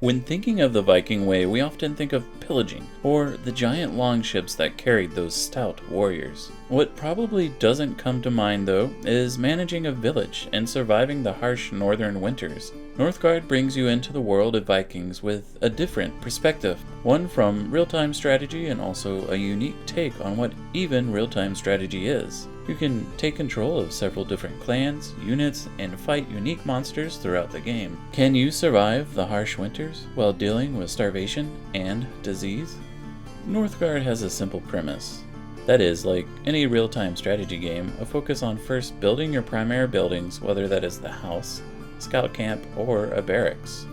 When thinking of the Viking way, we often think of pillaging, or the giant longships that carried those stout warriors. What probably doesn't come to mind, though, is managing a village and surviving the harsh northern winters. Northgard brings you into the world of Vikings with a different perspective, one from real-time strategy and also a unique take on what even real-time strategy is. You can take control of several different clans, units, and fight unique monsters throughout the game. Can you survive the harsh winters while dealing with starvation and disease? Northgard has a simple premise. That is, like any real-time strategy game, a focus on first building your primary buildings, whether that is the house, scout camp, or a barracks.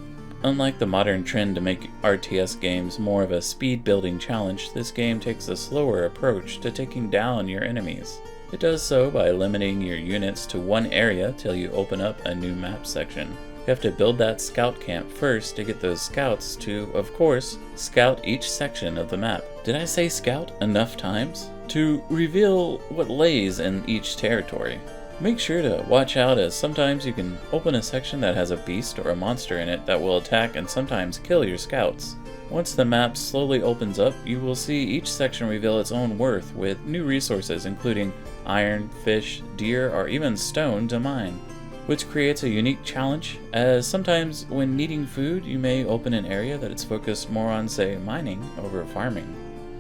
Unlike the modern trend to make RTS games more of a speed-building challenge, this game takes a slower approach to taking down your enemies. It does so by limiting your units to one area till you open up a new map section. You have to build that scout camp first to get those scouts to, of course, scout each section of the map. Did I say scout enough times? To reveal what lays in each territory. Make sure to watch out, as sometimes you can open a section that has a beast or a monster in it that will attack and sometimes kill your scouts. Once the map slowly opens up, you will see each section reveal its own worth with new resources including iron, fish, deer, or even stone to mine, which creates a unique challenge, as sometimes when needing food you may open an area that is focused more on, say, mining over farming.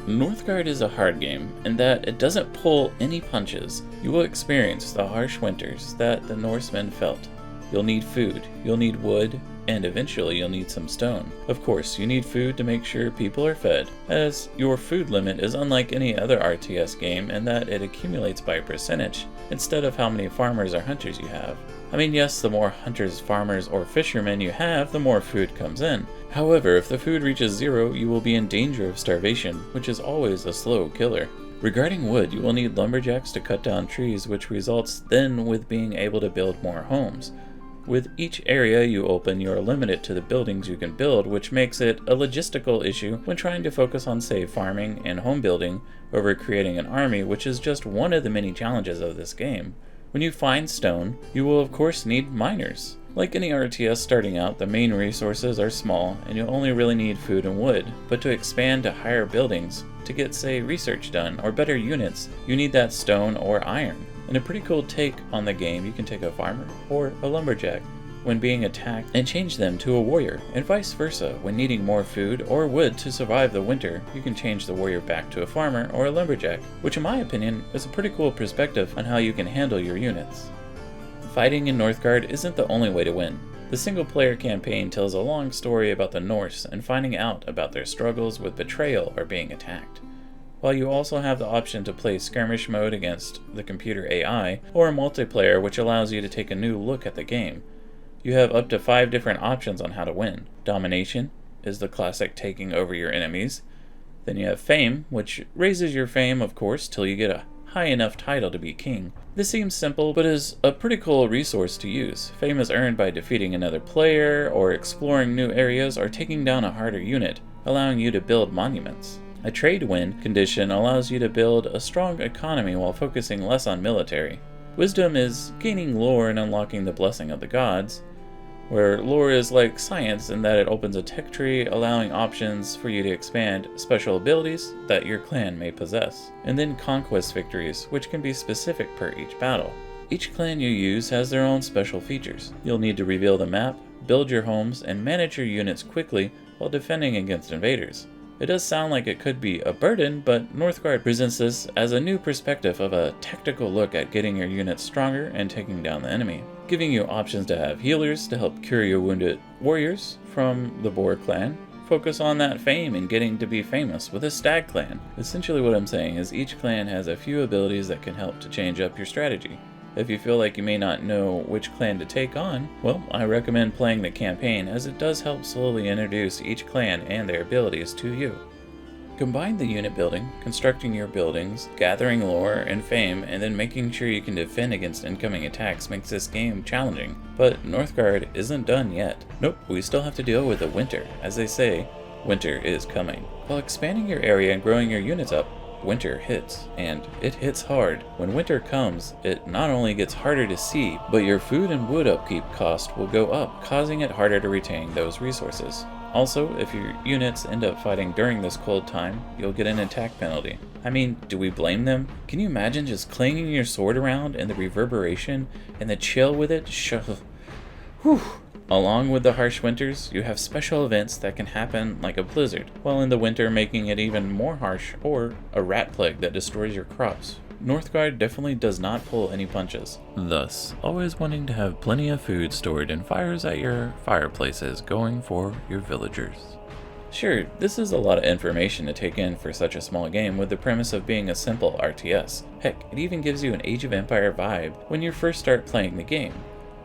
Northgard is a hard game in that it doesn't pull any punches. You will experience the harsh winters that the Norsemen felt. You'll need food, you'll need wood, and eventually you'll need some stone. Of course, you need food to make sure people are fed, as your food limit is unlike any other RTS game in that it accumulates by percentage, instead of how many farmers or hunters you have. I mean, yes, the more hunters, farmers, or fishermen you have, the more food comes in. However, if the food reaches zero, you will be in danger of starvation, which is always a slow killer. Regarding wood, you will need lumberjacks to cut down trees, which results then with being able to build more homes. With each area you open, you are limited to the buildings you can build, which makes it a logistical issue when trying to focus on, say, farming and home building over creating an army, which is just one of the many challenges of this game. When you find stone, you will of course need miners. Like any RTS starting out, the main resources are small and you only really need food and wood, but to expand to higher buildings, to get, say, research done or better units, you need that stone or iron. In a pretty cool take on the game, you can take a farmer or a lumberjack when being attacked and change them to a warrior, and vice versa. When needing more food or wood to survive the winter, you can change the warrior back to a farmer or a lumberjack, which in my opinion is a pretty cool perspective on how you can handle your units. Fighting in Northgard isn't the only way to win. The single-player campaign tells a long story about the Norse and finding out about their struggles with betrayal or being attacked, while you also have the option to play skirmish mode against the computer AI, or multiplayer, which allows you to take a new look at the game. You have up to 5 different options on how to win. Domination is the classic taking over your enemies. Then you have fame, which raises your fame, of course, till you get a high enough title to be king. This seems simple, but is a pretty cool resource to use. Fame is earned by defeating another player, or exploring new areas, or taking down a harder unit, allowing you to build monuments. A trade win condition allows you to build a strong economy while focusing less on military. Wisdom is gaining lore and unlocking the blessing of the gods, where lore is like science in that it opens a tech tree, allowing options for you to expand special abilities that your clan may possess. And then conquest victories, which can be specific per each battle. Each clan you use has their own special features. You'll need to reveal the map, build your homes, and manage your units quickly while defending against invaders. It does sound like it could be a burden, but Northgard presents this as a new perspective of a tactical look at getting your units stronger and taking down the enemy, giving you options to have healers to help cure your wounded warriors from the Boar clan, focus on that fame and getting to be famous with a Stag clan. Essentially what I'm saying is each clan has a few abilities that can help to change up your strategy. If you feel like you may not know which clan to take on, well, I recommend playing the campaign, as it does help slowly introduce each clan and their abilities to you. Combine the unit building, constructing your buildings, gathering lore and fame, and then making sure you can defend against incoming attacks makes this game challenging. But Northgard isn't done yet. Nope, we still have to deal with the winter. As they say, winter is coming. While expanding your area and growing your units up, winter hits, and it hits hard. When winter comes, it not only gets harder to see, but your food and wood upkeep cost will go up, causing it harder to retain those resources. Also, if your units end up fighting during this cold time, you'll get an attack penalty. I mean, do we blame them? Can you imagine just clanging your sword around and the reverberation and the chill with it? Whew. Along with the harsh winters, you have special events that can happen like a blizzard, while in the winter making it even more harsh, or a rat plague that destroys your crops. Northgard definitely does not pull any punches. Thus, always wanting to have plenty of food stored in fires at your fireplaces going for your villagers. Sure, this is a lot of information to take in for such a small game with the premise of being a simple RTS. Heck, it even gives you an Age of Empire vibe when you first start playing the game.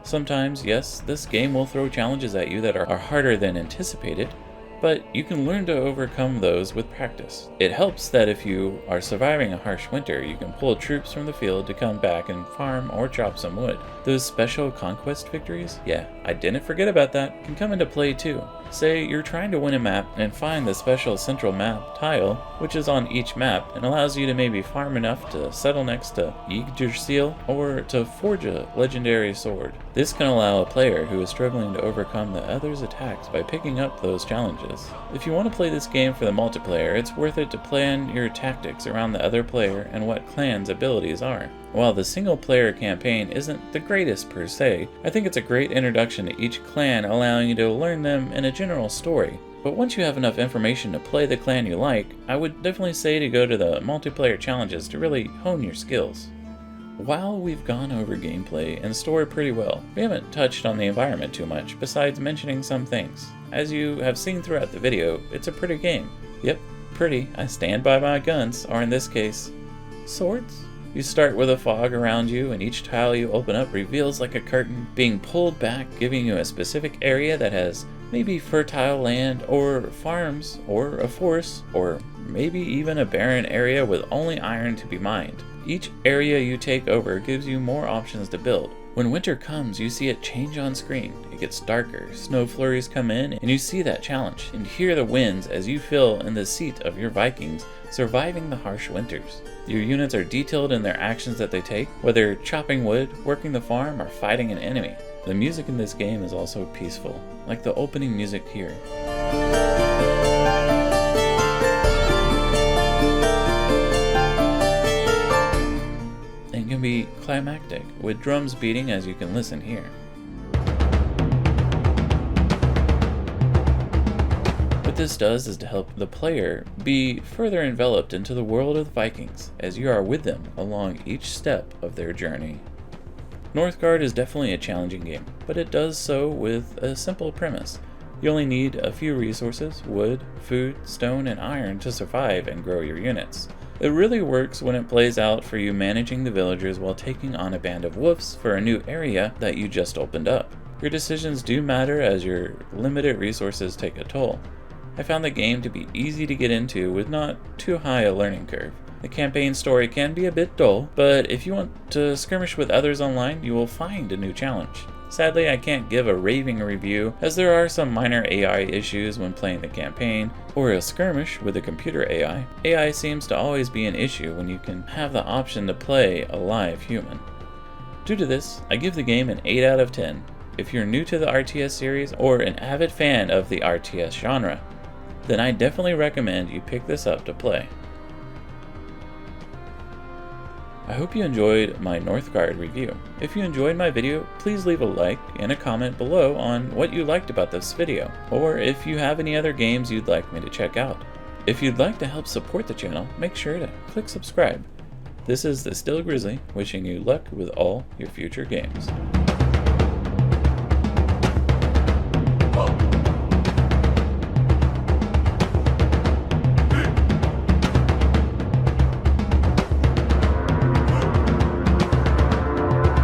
Sometimes, yes, this game will throw challenges at you that are harder than anticipated, but you can learn to overcome those with practice. It helps that if you are surviving a harsh winter, you can pull troops from the field to come back and farm or chop some wood. Those special conquest victories, yeah, I didn't forget about that, can come into play too. Say you're trying to win a map and find the special central map tile, which is on each map and allows you to maybe farm enough to settle next to Yggdrasil or to forge a legendary sword. This can allow a player who is struggling to overcome the other's attacks by picking up those challenges. If you want to play this game for the multiplayer, it's worth it to plan your tactics around the other player and what clan's abilities are. While the single player campaign isn't the greatest per se, I think it's a great introduction to each clan, allowing you to learn them in a general story. But once you have enough information to play the clan you like, I would definitely say to go to the multiplayer challenges to really hone your skills. While we've gone over gameplay and story pretty well, we haven't touched on the environment too much, besides mentioning some things. As you have seen throughout the video, it's a pretty game. Yep, pretty, I stand by my guns, or in this case, swords? You start with a fog around you, and each tile you open up reveals like a curtain, being pulled back, giving you a specific area that has maybe fertile land, or farms, or a forest, or maybe even a barren area with only iron to be mined. Each area you take over gives you more options to build. When winter comes, you see it change on screen. It gets darker, snow flurries come in, and you see that challenge, and hear the winds as you feel in the seat of your Vikings, surviving the harsh winters. Your units are detailed in their actions that they take, whether chopping wood, working the farm, or fighting an enemy. The music in this game is also peaceful, like the opening music here. And can be climactic, with drums beating as you can listen here. What this does is to help the player be further enveloped into the world of the Vikings, as you are with them along each step of their journey. Northgard is definitely a challenging game, but it does so with a simple premise. You only need a few resources, wood, food, stone, and iron to survive and grow your units. It really works when it plays out for you managing the villagers while taking on a band of wolves for a new area that you just opened up. Your decisions do matter as your limited resources take a toll. I found the game to be easy to get into with not too high a learning curve. The campaign story can be a bit dull, but if you want to skirmish with others online, you will find a new challenge. Sadly, I can't give a raving review, as there are some minor AI issues when playing the campaign, or a skirmish with a computer AI. AI seems to always be an issue when you can have the option to play a live human. Due to this, I give the game an 8 out of 10. If you're new to the RTS series, or an avid fan of the RTS genre, then I definitely recommend you pick this up to play. I hope you enjoyed my Northgard review. If you enjoyed my video, please leave a like and a comment below on what you liked about this video, or if you have any other games you'd like me to check out. If you'd like to help support the channel, make sure to click subscribe. This is the Still Grizzly, wishing you luck with all your future games.